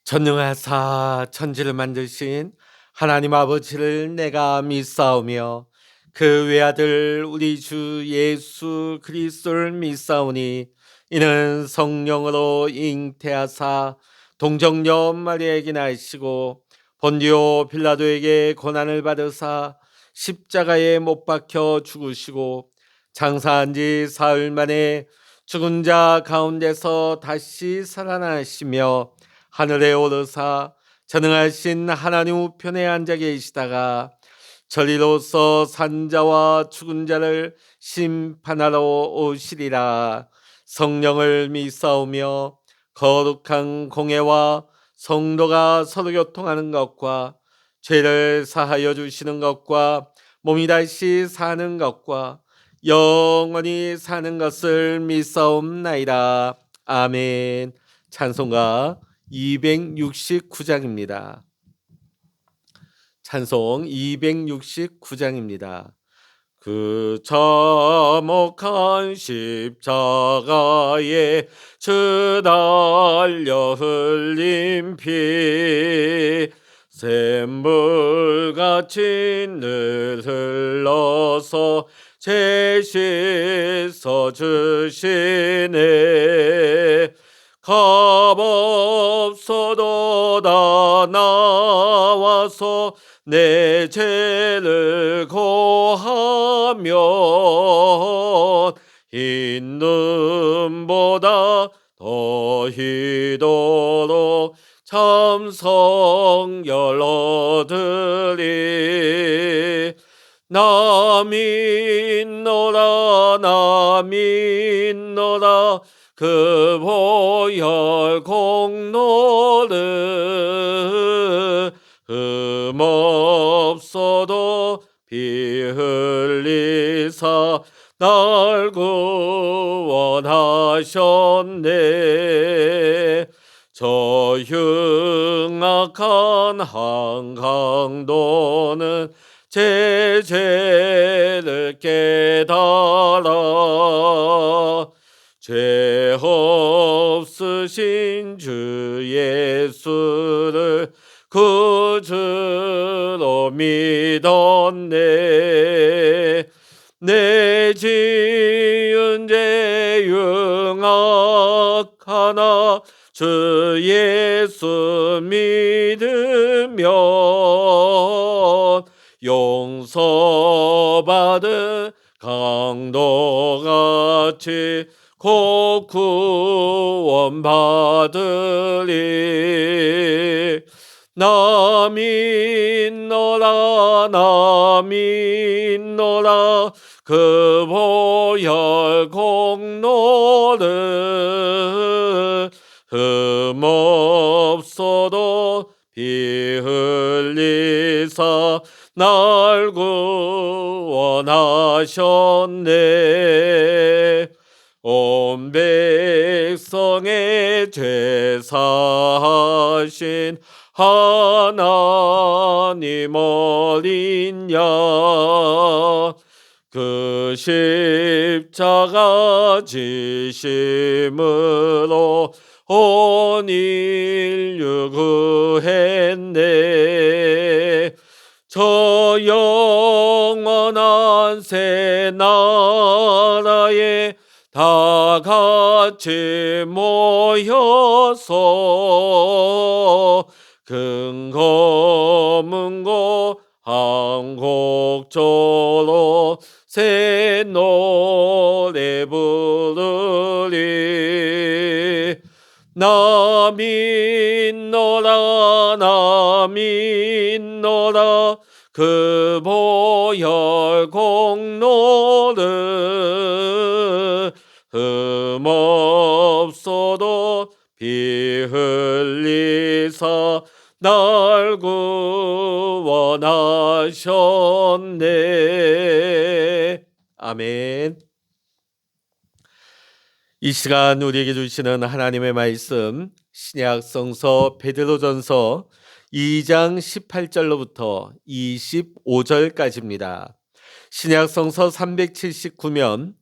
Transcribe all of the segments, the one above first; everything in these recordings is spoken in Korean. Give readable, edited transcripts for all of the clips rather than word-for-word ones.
전능하사 천지를 만드신 하나님 아버지를 내가 믿사오며 그 외아들 우리 주 예수 그리스도를 믿사오니 이는 성령으로 잉태하사 동정녀 마리아에게 나시고 본디오 빌라도에게 고난을 받으사 십자가에 못 박혀 죽으시고 장사한 지 사흘 만에 죽은 자 가운데서 다시 살아나시며 하늘에 오르사 전능하신 하나님 우편에 앉아 계시다가 저리로서 산자와 죽은 자를 심판하러 오시리라. 성령을 믿사오며 거룩한 공회와 성도가 서로 교통하는 것과 죄를 사하여 주시는 것과 몸이 다시 사는 것과 영원히 사는 것을 믿사옵나이다. 아멘. 찬송가 269장입니다. 찬송 269장입니다. 그 참혹한 십자가에 주 달려 흘린 피 샘물같이 늘 흘러서 죄 씻어 주시네. 값없어도 다 나와서 내 죄를 고하면 흰 눈보다 더 희도록 참 성결 얻으리. 나 믿노라 나 믿노라 그 보혈 공로를 흠없어도 피 흘리사 날 구원하셨네. 저 흉악한 한강도는 제 죄를 깨달아 죄 없으신 주 예수를 구주로 믿었네. 내 지은 죄 융악하나 주 예수 믿으면 용서받은 강도같이 곧 구원받으리. 나 믿노라 나 믿노라 그 보혈 공로를 흠없어도 피 흘리사 날 구원하셨네. 온 백성의 죄 사하신 하나님 어린 양 그 십자가 지심으로 온 인류 구했네. 저 영원한 새 나라에 다 같이 모여서 근거 문고 한곡조로 새 노래 부르리. 나 믿노라 나 믿노라 그 보혈 공로를 흠없어도 피 흘리사 날 구원하셨네. 아멘. 이 시간 우리에게 주시는 하나님의 말씀 신약 성서 베드로전서 2장 18절로부터 25절까지입니다. 신약 성서 379면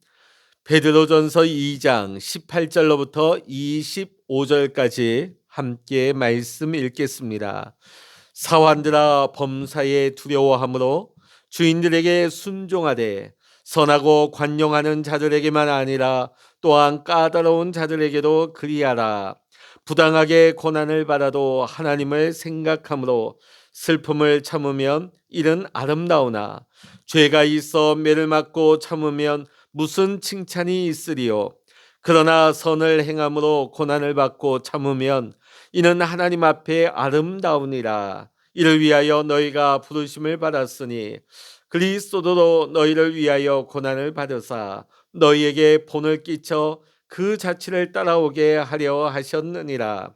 베드로전서 2장 18절로부터 25절까지 함께 말씀 읽겠습니다. 사환들아 범사에 두려워함으로 주인들에게 순종하되 선하고 관용하는 자들에게만 아니라 또한 까다로운 자들에게도 그리하라. 부당하게 고난을 받아도 하나님을 생각함으로 슬픔을 참으면 이는 아름다우나 죄가 있어 매를 맞고 참으면 무슨 칭찬이 있으리요. 그러나 선을 행함으로 고난을 받고 참으면 이는 하나님 앞에 아름다우니라. 이를 위하여 너희가 부르심을 받았으니 그리스도도 너희를 위하여 고난을 받으사 너희에게 본을 끼쳐 그 자취를 따라오게 하려 하셨느니라.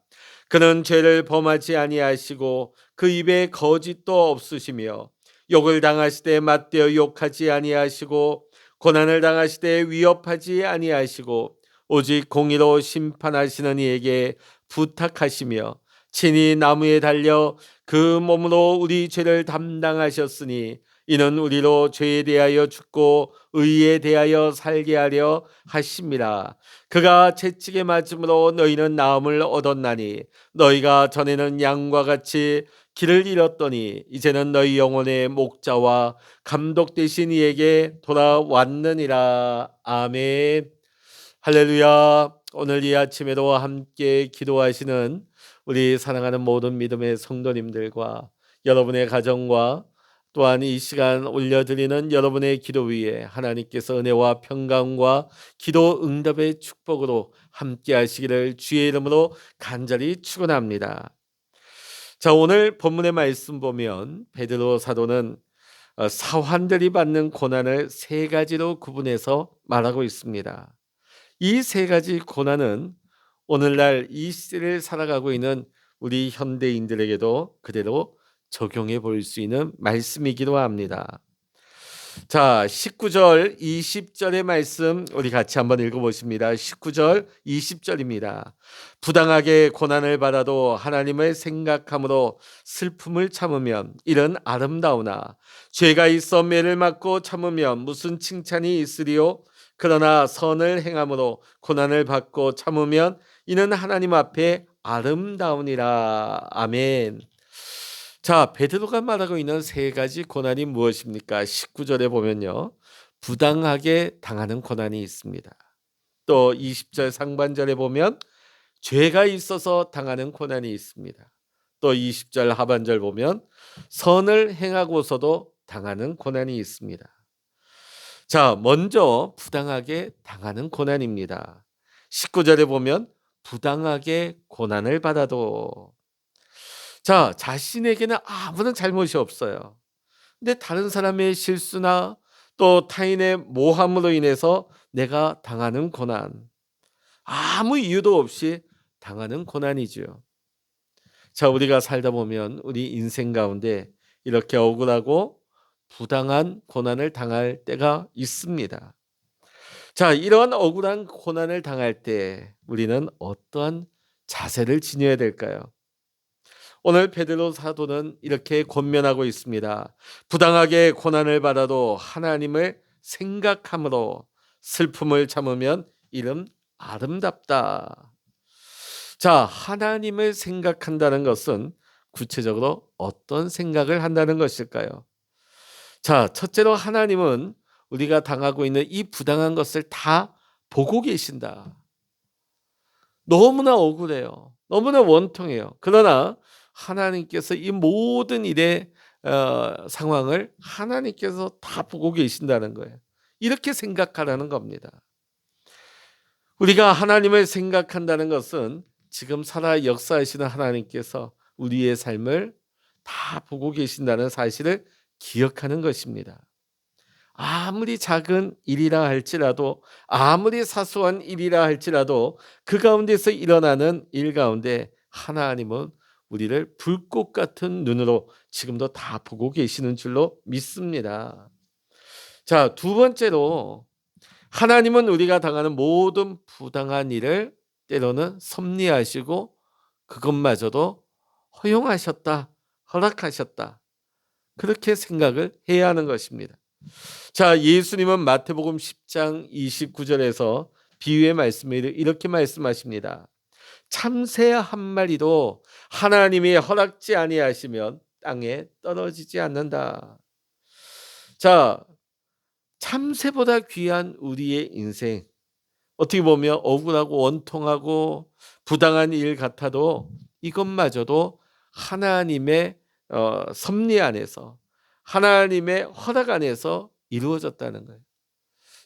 그는 죄를 범하지 아니하시고 그 입에 거짓도 없으시며 욕을 당하시되 맞대어 욕하지 아니하시고 고난을 당하시되 위협하지 아니하시고 오직 공의로 심판하시는 이에게 부탁하시며 친히 나무에 달려 그 몸으로 우리 죄를 담당하셨으니 이는 우리로 죄에 대하여 죽고 의에 대하여 살게 하려 하심이라. 그가 채찍에 맞음으로 너희는 나음을 얻었나니 너희가 전에는 양과 같이 길을 잃었더니 이제는 너희 영혼의 목자와 감독 되신 이에게 돌아왔느니라. 아멘. 할렐루야. 오늘 이 아침에도 함께 기도하시는 우리 사랑하는 모든 믿음의 성도님들과 여러분의 가정과 또한 이 시간 올려드리는 여러분의 기도 위에 하나님께서 은혜와 평강과 기도 응답의 축복으로 함께 하시기를 주의 이름으로 간절히 축원합니다. 자, 오늘 본문의 말씀 보면 베드로 사도는 사환들이 받는 고난을 세 가지로 구분해서 말하고 있습니다. 이 세 가지 고난은 오늘날 이 시대를 살아가고 있는 우리 현대인들에게도 그대로 적용해 볼 수 있는 말씀이기도 합니다. 자, 19절, 20절의 말씀 우리 같이 한번 읽어보십니다. 19절, 20절입니다. 부당하게 고난을 받아도 하나님을 생각함으로 슬픔을 참으면 이는 아름다우나 죄가 있어 매를 맞고 참으면 무슨 칭찬이 있으리요. 그러나 선을 행함으로 고난을 받고 참으면 이는 하나님 앞에 아름다우니라. 아멘. 자, 베드로가 말하고 있는 세 가지 고난이 무엇입니까? 19절에 보면요. 부당하게 당하는 고난이 있습니다. 또 20절 상반절에 보면 죄가 있어서 당하는 고난이 있습니다. 또 20절 하반절 보면 선을 행하고서도 당하는 고난이 있습니다. 자, 먼저 부당하게 당하는 고난입니다. 19절에 보면 부당하게 고난을 받아도 자, 자신에게는 아무런 잘못이 없어요. 근데 다른 사람의 실수나 또 타인의 모함으로 인해서 내가 당하는 고난, 아무 이유도 없이 당하는 고난이죠. 자, 우리가 살다 보면 우리 인생 가운데 이렇게 억울하고 부당한 고난을 당할 때가 있습니다. 자, 이런 억울한 고난을 당할 때 우리는 어떠한 자세를 지녀야 될까요? 오늘 베드로 사도는 이렇게 권면하고 있습니다. 부당하게 고난을 받아도 하나님을 생각함으로 슬픔을 참으면 이는 아름답다. 자, 하나님을 생각한다는 것은 구체적으로 어떤 생각을 한다는 것일까요? 자, 첫째로 하나님은 우리가 당하고 있는 이 부당한 것을 다 보고 계신다. 너무나 억울해요. 너무나 원통해요. 그러나 하나님께서 이 모든 일의 상황을 하나님께서 다 보고 계신다는 거예요. 이렇게 생각하라는 겁니다. 우리가 하나님을 생각한다는 것은 지금 살아 역사하시는 하나님께서 우리의 삶을 다 보고 계신다는 사실을 기억하는 것입니다. 아무리 작은 일이라 할지라도 아무리 사소한 일이라 할지라도 그 가운데서 일어나는 일 가운데 하나님은 우리를 불꽃 같은 눈으로 지금도 다 보고 계시는 줄로 믿습니다. 자, 두 번째로 하나님은 우리가 당하는 모든 부당한 일을 때로는 섭리하시고 그것마저도 허용하셨다, 허락하셨다. 그렇게 생각을 해야 하는 것입니다. 자, 예수님은 마태복음 10장 29절에서 비유의 말씀을 이렇게 말씀하십니다. 참새 한 마리도 하나님이 허락지 아니하시면 땅에 떨어지지 않는다. 자, 참새보다 귀한 우리의 인생, 어떻게 보면 억울하고 원통하고 부당한 일 같아도 이것마저도 하나님의 섭리 안에서, 하나님의 허락 안에서 이루어졌다는 거예요.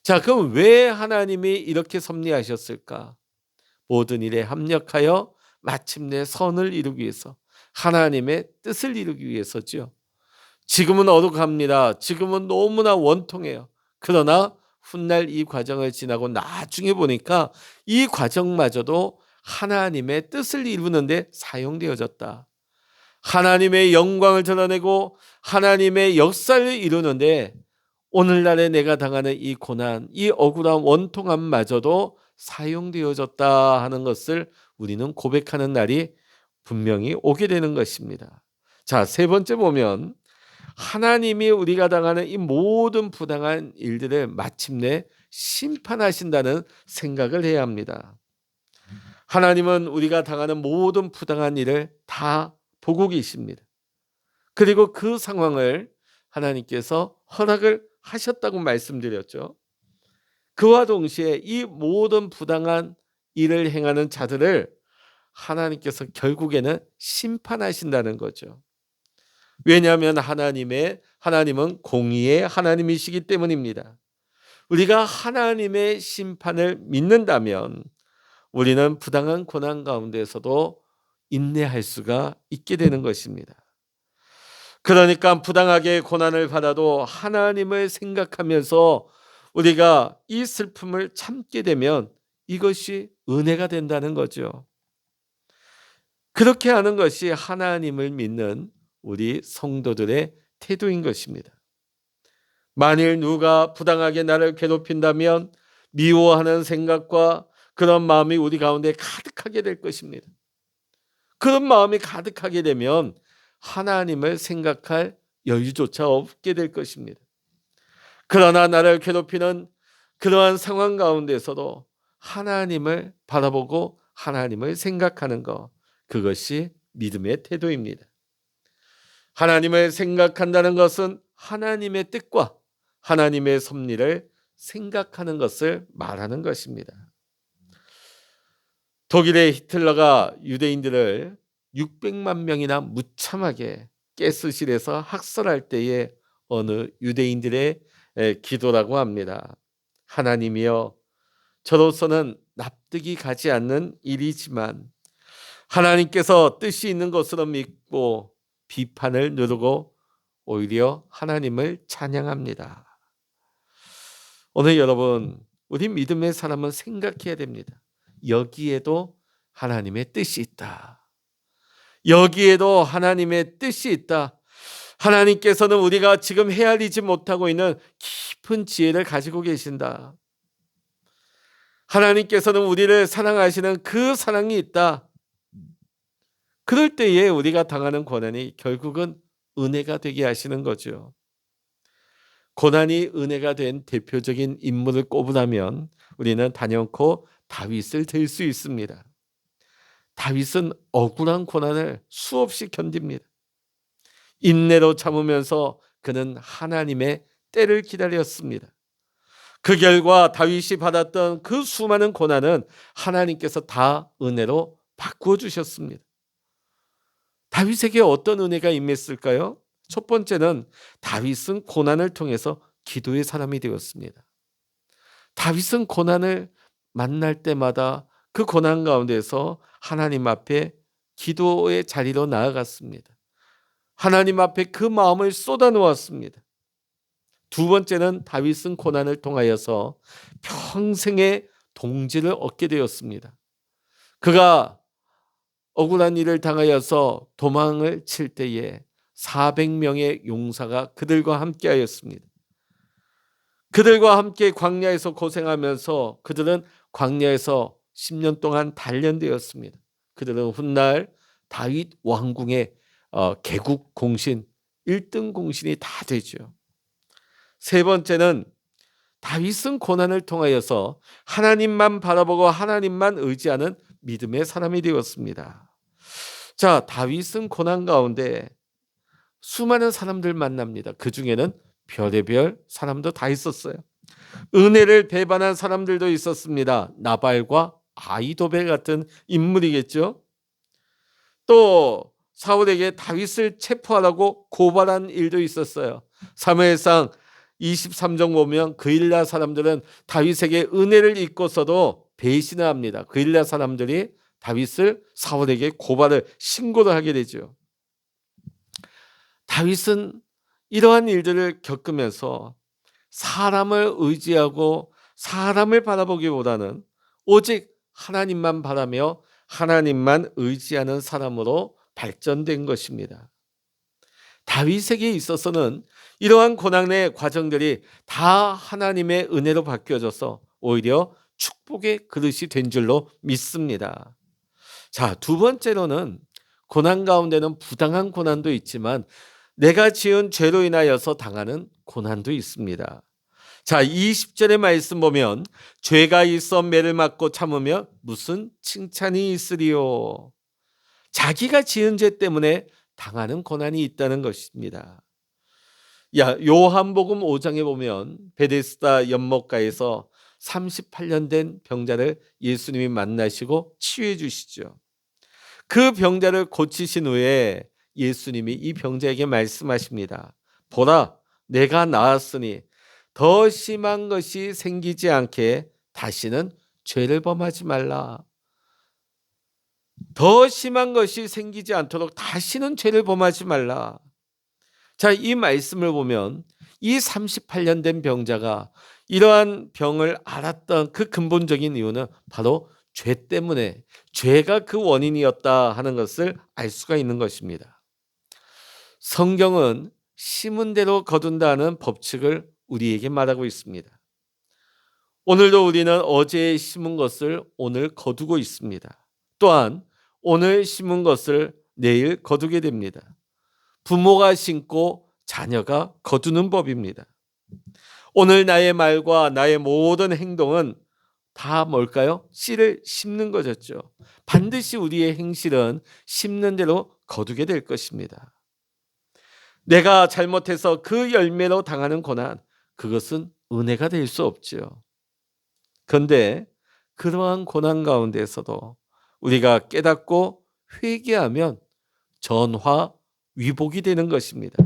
자, 그럼 왜 하나님이 이렇게 섭리하셨을까? 모든 일에 합력하여 마침내 선을 이루기 위해서, 하나님의 뜻을 이루기 위해서죠. 지금은 어둑합니다. 지금은 너무나 원통해요. 그러나 훗날 이 과정을 지나고 나중에 보니까 이 과정마저도 하나님의 뜻을 이루는데 사용되어졌다. 하나님의 영광을 드러내고 하나님의 역사를 이루는데 오늘날에 내가 당하는 이 고난, 이 억울한 원통함마저도 사용되어졌다 하는 것을 우리는 고백하는 날이 분명히 오게 되는 것입니다. 자, 세 번째 보면 하나님이 우리가 당하는 이 모든 부당한 일들을 마침내 심판하신다는 생각을 해야 합니다. 하나님은 우리가 당하는 모든 부당한 일을 다 보고 계십니다. 그리고 그 상황을 하나님께서 허락을 하셨다고 말씀드렸죠. 그와 동시에 이 모든 부당한 일을 행하는 자들을 하나님께서 결국에는 심판하신다는 거죠. 왜냐하면 하나님은 공의의 하나님이시기 때문입니다. 우리가 하나님의 심판을 믿는다면 우리는 부당한 고난 가운데서도 인내할 수가 있게 되는 것입니다. 그러니까 부당하게 고난을 받아도 하나님을 생각하면서 우리가 이 슬픔을 참게 되면 이것이 은혜가 된다는 거죠. 그렇게 하는 것이 하나님을 믿는 우리 성도들의 태도인 것입니다. 만일 누가 부당하게 나를 괴롭힌다면 미워하는 생각과 그런 마음이 우리 가운데 가득하게 될 것입니다. 그런 마음이 가득하게 되면 하나님을 생각할 여유조차 없게 될 것입니다. 그러나 나를 괴롭히는 그러한 상황 가운데서도 하나님을 바라보고 하나님을 생각하는 것, 그것이 믿음의 태도입니다. 하나님을 생각한다는 것은 하나님의 뜻과 하나님의 섭리를 생각하는 것을 말하는 것입니다. 독일의 히틀러가 유대인들을 600만 명이나 무참하게 가스실에서 학살할 때에 어느 유대인들의 기도라고 합니다. 하나님이여, 저로서는 납득이 가지 않는 일이지만 하나님께서 뜻이 있는 것으로 믿고 비판을 누르고 오히려 하나님을 찬양합니다. 오늘 여러분, 우리 믿음의 사람은 생각해야 됩니다. 여기에도 하나님의 뜻이 있다. 여기에도 하나님의 뜻이 있다. 하나님께서는 우리가 지금 헤아리지 못하고 있는 깊은 지혜를 가지고 계신다. 하나님께서는 우리를 사랑하시는 그 사랑이 있다. 그럴 때에 우리가 당하는 고난이 결국은 은혜가 되게 하시는 거죠. 고난이 은혜가 된 대표적인 인물을 꼽으라면 우리는 단연코 다윗을 들 수 있습니다. 다윗은 억울한 고난을 수없이 견딥니다. 인내로 참으면서 그는 하나님의 때를 기다렸습니다. 그 결과 다윗이 받았던 그 수많은 고난은 하나님께서 다 은혜로 바꾸어 주셨습니다. 다윗에게 어떤 은혜가 임했을까요? 첫 번째는 다윗은 고난을 통해서 기도의 사람이 되었습니다. 다윗은 고난을 만날 때마다 그 고난 가운데서 하나님 앞에 기도의 자리로 나아갔습니다. 하나님 앞에 그 마음을 쏟아놓았습니다. 두 번째는 다윗은 고난을 통하여서 평생의 동지를 얻게 되었습니다. 그가 억울한 일을 당하여서 도망을 칠 때에 400명의 용사가 그들과 함께 하였습니다. 그들과 함께 광야에서 고생하면서 그들은 광야에서 10년 동안 단련되었습니다. 그들은 훗날 다윗 왕궁의 개국 공신 1등 공신이 다 되죠. 세 번째는 다윗은 고난을 통하여서 하나님만 바라보고 하나님만 의지하는 믿음의 사람이 되었습니다. 자, 다윗은 고난 가운데 수많은 사람들 만납니다. 그 중에는 별의별 사람도 다 있었어요. 은혜를 배반한 사람들도 있었습니다. 나발과 아이도벨 같은 인물이겠죠. 또 사울에게 다윗을 체포하라고 고발한 일도 있었어요. 사무엘상 23장 보면 그일라 사람들은 다윗에게 은혜를 잊고서도 배신을 합니다. 그일라 사람들이 다윗을 사울에게 고발을 신고를 하게 되죠. 다윗은 이러한 일들을 겪으면서 사람을 의지하고 사람을 바라보기보다는 오직 하나님만 바라며 하나님만 의지하는 사람으로 발전된 것입니다. 다윗에게 있어서는 이러한 고난의 과정들이 다 하나님의 은혜로 바뀌어져서 오히려 축복의 그릇이 된 줄로 믿습니다. 자, 두 번째로는 고난 가운데는 부당한 고난도 있지만 내가 지은 죄로 인하여서 당하는 고난도 있습니다. 자, 20절의 말씀 보면 죄가 있어 매를 맞고 참으며 무슨 칭찬이 있으리요. 자기가 지은 죄 때문에 당하는 고난이 있다는 것입니다. 요한복음 5장에 보면 베데스다 연못가에서 38년 된 병자를 예수님이 만나시고 치유해 주시죠. 그 병자를 고치신 후에 예수님이 이 병자에게 말씀하십니다. 보라, 내가 나았으니 더 심한 것이 생기지 않게 다시는 죄를 범하지 말라. 더 심한 것이 생기지 않도록 다시는 죄를 범하지 말라. 자, 이 말씀을 보면 이 38년 된 병자가 이러한 병을 앓았던 그 근본적인 이유는 바로 죄 때문에, 죄가 그 원인이었다 하는 것을 알 수가 있는 것입니다. 성경은 심은 대로 거둔다는 법칙을 우리에게 말하고 있습니다. 오늘도 우리는 어제 심은 것을 오늘 거두고 있습니다. 또한 오늘 심은 것을 내일 거두게 됩니다. 부모가 심고 자녀가 거두는 법입니다. 오늘 나의 말과 나의 모든 행동은 다 뭘까요? 씨를 심는 것이었죠. 반드시 우리의 행실은 심는 대로 거두게 될 것입니다. 내가 잘못해서 그 열매로 당하는 고난, 그것은 은혜가 될 수 없죠. 그런데 그러한 고난 가운데서도 우리가 깨닫고 회개하면 전화위복이 되는 것입니다.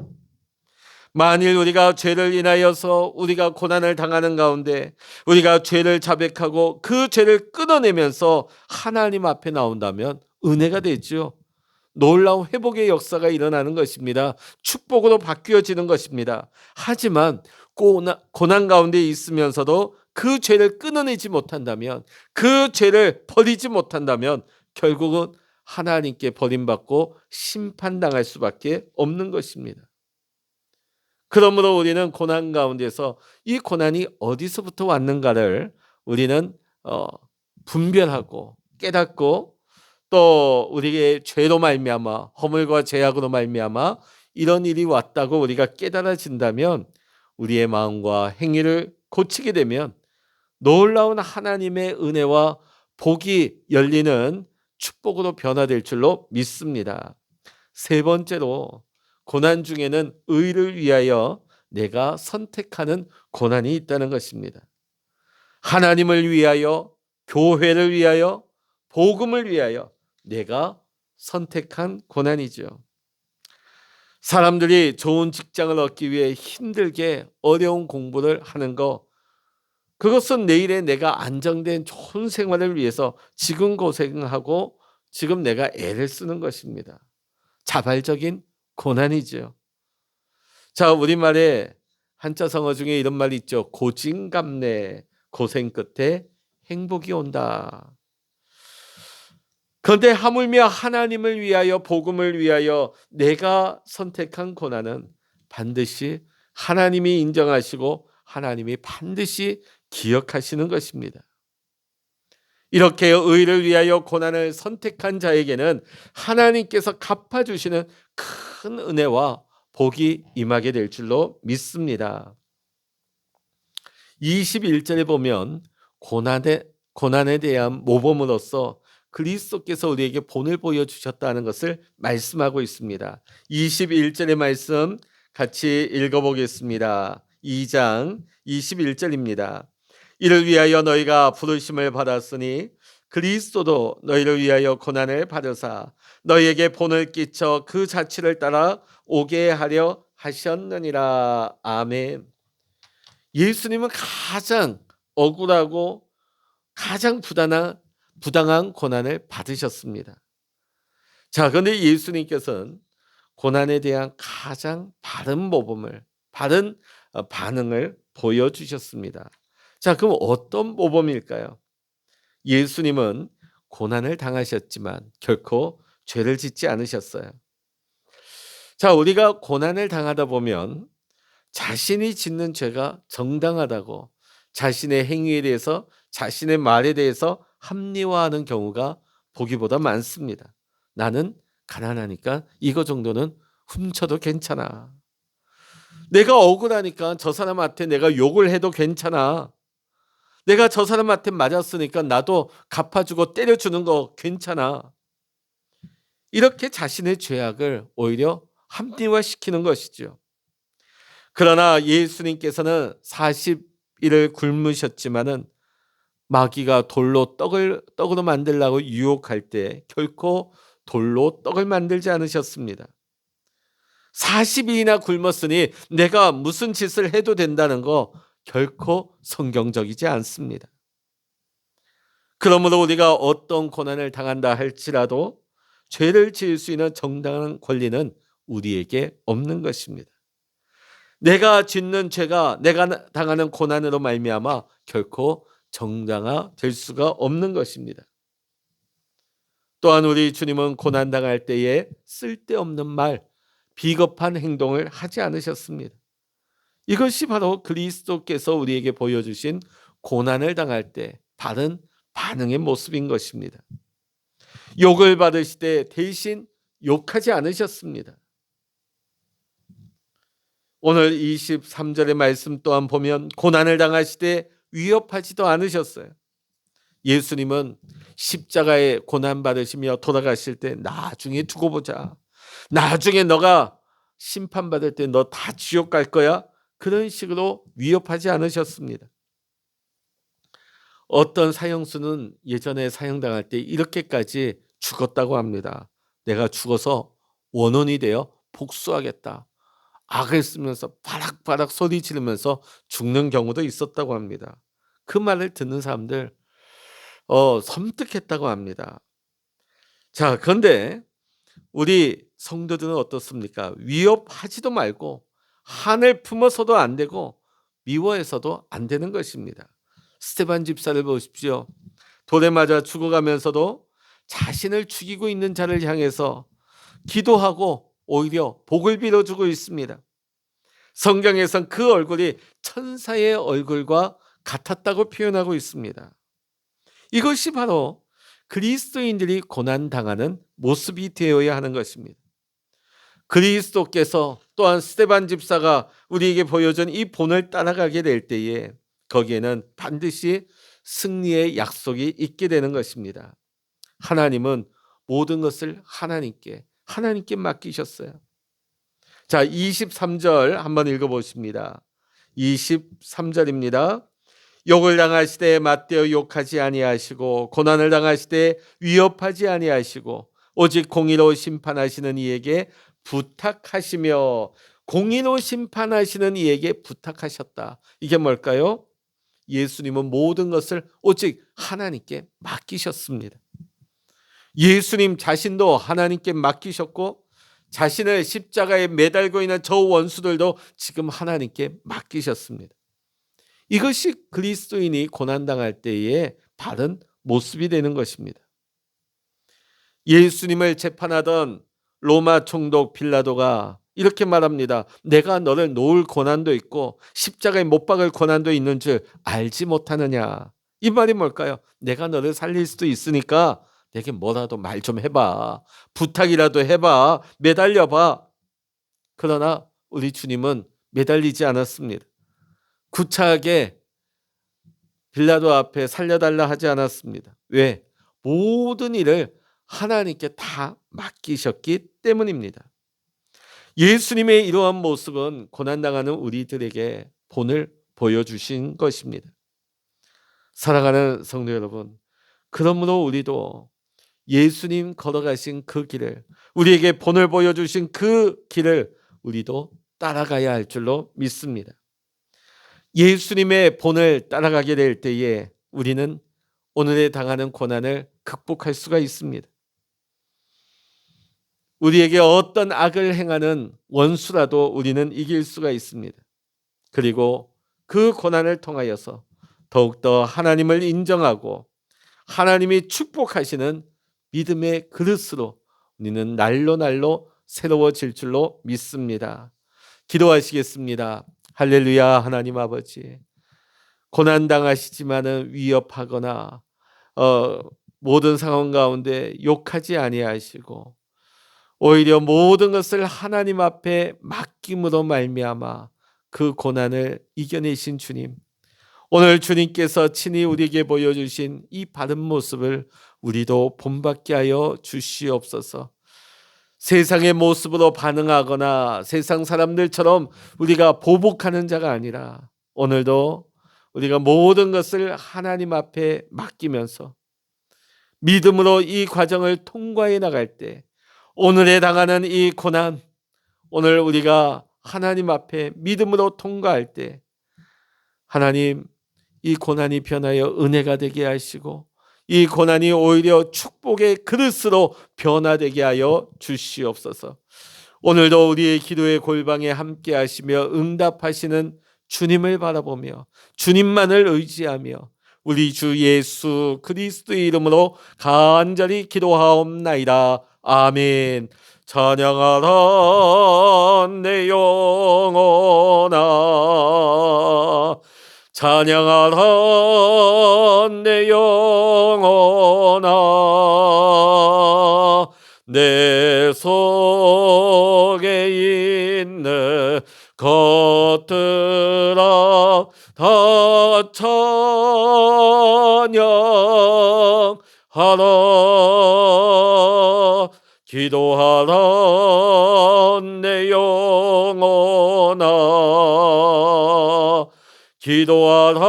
만일 우리가 죄를 인하여서 우리가 고난을 당하는 가운데 우리가 죄를 자백하고 그 죄를 끊어내면서 하나님 앞에 나온다면 은혜가 되죠. 놀라운 회복의 역사가 일어나는 것입니다. 축복으로 바뀌어지는 것입니다. 하지만 고난 가운데 있으면서도 그 죄를 끊어내지 못한다면, 그 죄를 버리지 못한다면 결국은 하나님께 버림받고 심판당할 수밖에 없는 것입니다. 그러므로 우리는 고난 가운데서 이 고난이 어디서부터 왔는가를 우리는 분별하고 깨닫고, 또 우리의 죄로 말미암아, 허물과 죄악으로 말미암아 이런 일이 왔다고 우리가 깨달아진다면 우리의 마음과 행위를 고치게 되면 놀라운 하나님의 은혜와 복이 열리는 축복으로 변화될 줄로 믿습니다. 세 번째로, 고난 중에는 의를 위하여 내가 선택하는 고난이 있다는 것입니다. 하나님을 위하여, 교회를 위하여, 복음을 위하여 내가 선택한 고난이죠. 사람들이 좋은 직장을 얻기 위해 힘들게 어려운 공부를 하는 거, 그것은 내일의 내가 안정된 좋은 생활을 위해서 지금 고생하고 지금 내가 애를 쓰는 것입니다. 자발적인 고난이죠. 자, 우리말에 한자 성어 중에 이런 말이 있죠. 고진감래, 고생 끝에 행복이 온다. 그런데 하물며 하나님을 위하여, 복음을 위하여 내가 선택한 고난은 반드시 하나님이 인정하시고 하나님이 반드시 기억하시는 것입니다. 이렇게 의를 위하여 고난을 선택한 자에게는 하나님께서 갚아주시는 큰 은혜와 복이 임하게 될 줄로 믿습니다. 21절에 보면 고난에 대한 모범으로서 그리스도께서 우리에게 본을 보여주셨다는 것을 말씀하고 있습니다. 21절의 말씀 같이 읽어보겠습니다. 2장 21절입니다. 이를 위하여 너희가 부르심을 받았으니 그리스도도 너희를 위하여 고난을 받으사 너희에게 본을 끼쳐 그 자취를 따라 오게 하려 하셨느니라. 아멘. 예수님은 가장 억울하고 가장 부당한 고난을 받으셨습니다. 자, 그런데 예수님께서는 고난에 대한 가장 바른 모범을, 바른 반응을 보여주셨습니다. 자, 그럼 어떤 모범일까요? 예수님은 고난을 당하셨지만 결코 죄를 짓지 않으셨어요. 자, 우리가 고난을 당하다 보면 자신이 짓는 죄가 정당하다고 자신의 행위에 대해서, 자신의 말에 대해서 합리화하는 경우가 보기보다 많습니다. 나는 가난하니까 이거 정도는 훔쳐도 괜찮아. 내가 억울하니까 저 사람한테 내가 욕을 해도 괜찮아. 내가 저 사람한테 맞았으니까 나도 갚아주고 때려주는 거 괜찮아. 이렇게 자신의 죄악을 오히려 합리화시키는 것이죠. 그러나 예수님께서는 40일을 굶으셨지만은 마귀가 돌로 떡으로 만들라고 유혹할 때 결코 돌로 떡을 만들지 않으셨습니다. 40일이나 굶었으니 내가 무슨 짓을 해도 된다는 거 결코 성경적이지 않습니다. 그러므로 우리가 어떤 고난을 당한다 할지라도 죄를 지을 수 있는 정당한 권리는 우리에게 없는 것입니다. 내가 짓는 죄가 내가 당하는 고난으로 말미암아 결코 정당화될 수가 없는 것입니다. 또한 우리 주님은 고난 당할 때에 쓸데없는 말, 비겁한 행동을 하지 않으셨습니다. 이것이 바로 그리스도께서 우리에게 보여주신 고난을 당할 때 바른 반응의 모습인 것입니다. 욕을 받으시되 대신 욕하지 않으셨습니다. 오늘 23절의 말씀 또한 보면 고난을 당하시되 위협하지도 않으셨어요. 예수님은 십자가에 고난 받으시며 돌아가실 때 나중에 두고 보자. 나중에 너가 심판받을 때 너 다 지옥 갈 거야. 그런 식으로 위협하지 않으셨습니다. 어떤 사형수는 예전에 사형당할 때 이렇게까지 죽었다고 합니다. 내가 죽어서 원혼이 되어 복수하겠다. 악을 쓰면서 바락바락 소리 지르면서 죽는 경우도 있었다고 합니다. 그 말을 듣는 사람들 섬뜩했다고 합니다. 자, 그런데 우리 성도들은 어떻습니까? 위협하지도 말고 한을 품어서도 안 되고 미워해서도 안 되는 것입니다. 스데반 집사를 보십시오. 돌에 맞아 죽어가면서도 자신을 죽이고 있는 자를 향해서 기도하고 오히려 복을 빌어주고 있습니다. 성경에선 그 얼굴이 천사의 얼굴과 같았다고 표현하고 있습니다. 이것이 바로 그리스도인들이 고난당하는 모습이 되어야 하는 것입니다. 그리스도께서 또한 스데반 집사가 우리에게 보여준 이 본을 따라가게 될 때에 거기에는 반드시 승리의 약속이 있게 되는 것입니다. 하나님은 모든 것을 하나님께 맡기셨어요. 자, 23절 한번 읽어보십니다. 23절입니다. 욕을 당하시되 맞대어 욕하지 아니하시고 고난을 당하시되 위협하지 아니하시고 오직 공의로 심판하시는 이에게 부탁하시며, 공의로 심판하시는 이에게 부탁하셨다. 이게 뭘까요? 예수님은 모든 것을 오직 하나님께 맡기셨습니다. 예수님 자신도 하나님께 맡기셨고 자신을 십자가에 매달고 있는 저 원수들도 지금 하나님께 맡기셨습니다. 이것이 그리스도인이 고난당할 때의 바른 모습이 되는 것입니다. 예수님을 재판하던 로마 총독 빌라도가 이렇게 말합니다. 내가 너를 놓을 고난도 있고 십자가에 못 박을 고난도 있는 줄 알지 못하느냐. 이 말이 뭘까요? 내가 너를 살릴 수도 있으니까 내게 뭐라도 말 좀 해봐. 부탁이라도 해봐. 매달려봐. 그러나 우리 주님은 매달리지 않았습니다. 구차하게 빌라도 앞에 살려달라 하지 않았습니다. 왜? 모든 일을 하나님께 다 맡기셨기 때문입니다. 예수님의 이러한 모습은 고난당하는 우리들에게 본을 보여주신 것입니다. 사랑하는 성도 여러분, 그러므로 우리도 예수님 걸어가신 그 길을, 우리에게 본을 보여주신 그 길을 우리도 따라가야 할 줄로 믿습니다. 예수님의 본을 따라가게 될 때에 우리는 오늘에 당하는 고난을 극복할 수가 있습니다. 우리에게 어떤 악을 행하는 원수라도 우리는 이길 수가 있습니다. 그리고 그 고난을 통하여서 더욱더 하나님을 인정하고 하나님이 축복하시는 믿음의 그릇으로 우리는 날로 새로워질 줄로 믿습니다. 기도하시겠습니다. 할렐루야. 하나님 아버지, 고난당하시지만은 위협하거나 모든 상황 가운데 욕하지 아니하시고 오히려 모든 것을 하나님 앞에 맡김으로 말미암아 그 고난을 이겨내신 주님, 오늘 주님께서 친히 우리에게 보여주신 이 바른 모습을 우리도 본받게 하여 주시옵소서. 세상의 모습으로 반응하거나 세상 사람들처럼 우리가 보복하는 자가 아니라 오늘도 우리가 모든 것을 하나님 앞에 맡기면서 믿음으로 이 과정을 통과해 나갈 때 오늘에 당하는 이 고난, 오늘 우리가 하나님 앞에 믿음으로 통과할 때 하나님, 이 고난이 변하여 은혜가 되게 하시고 이 고난이 오히려 축복의 그릇으로 변화되게 하여 주시옵소서. 오늘도 우리의 기도의 골방에 함께 하시며 응답하시는 주님을 바라보며 주님만을 의지하며 우리 주 예수 그리스도의 이름으로 간절히 기도하옵나이다. 아멘. 찬양하라 내 영혼아, 찬양하라 내 영혼아, 내 속에 있는 것들아 다 찬양하라. 기도하라 내 영혼아, 기도하라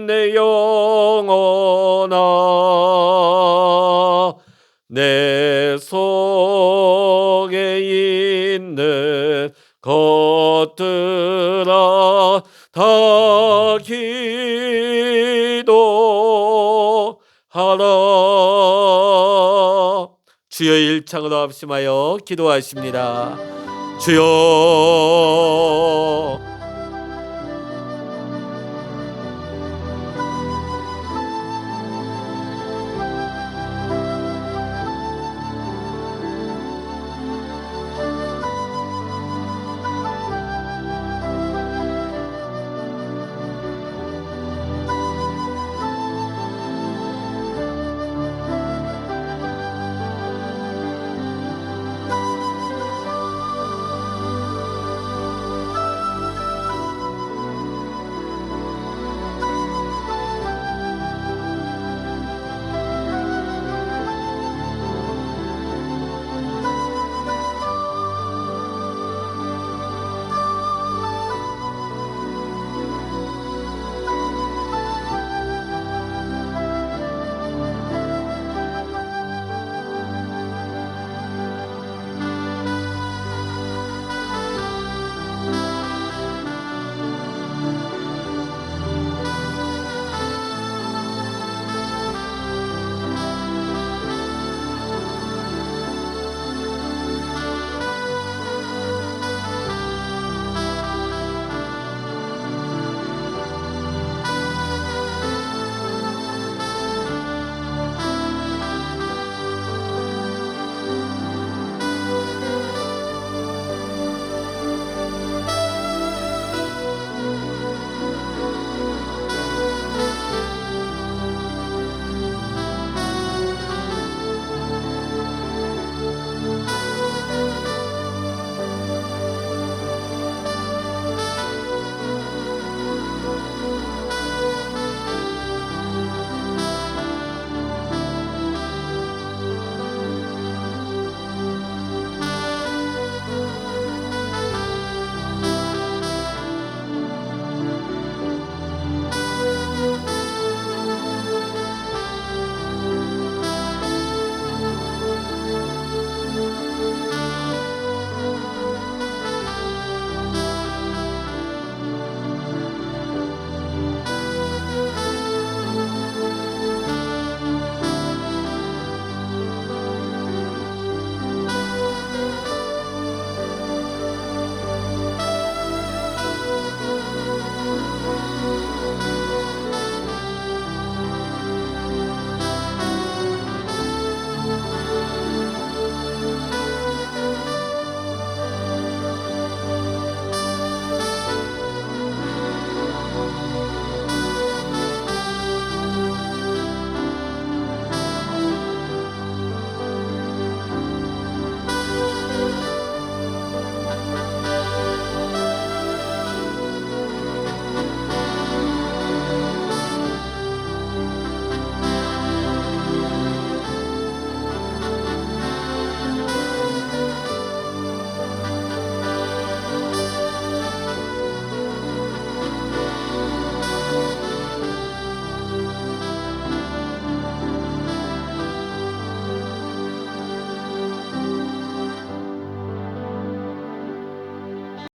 내 영혼아, 내 속에 있는 것들아 다 기도하라. 주여 일창으로 합심하여 기도하십니다. 주여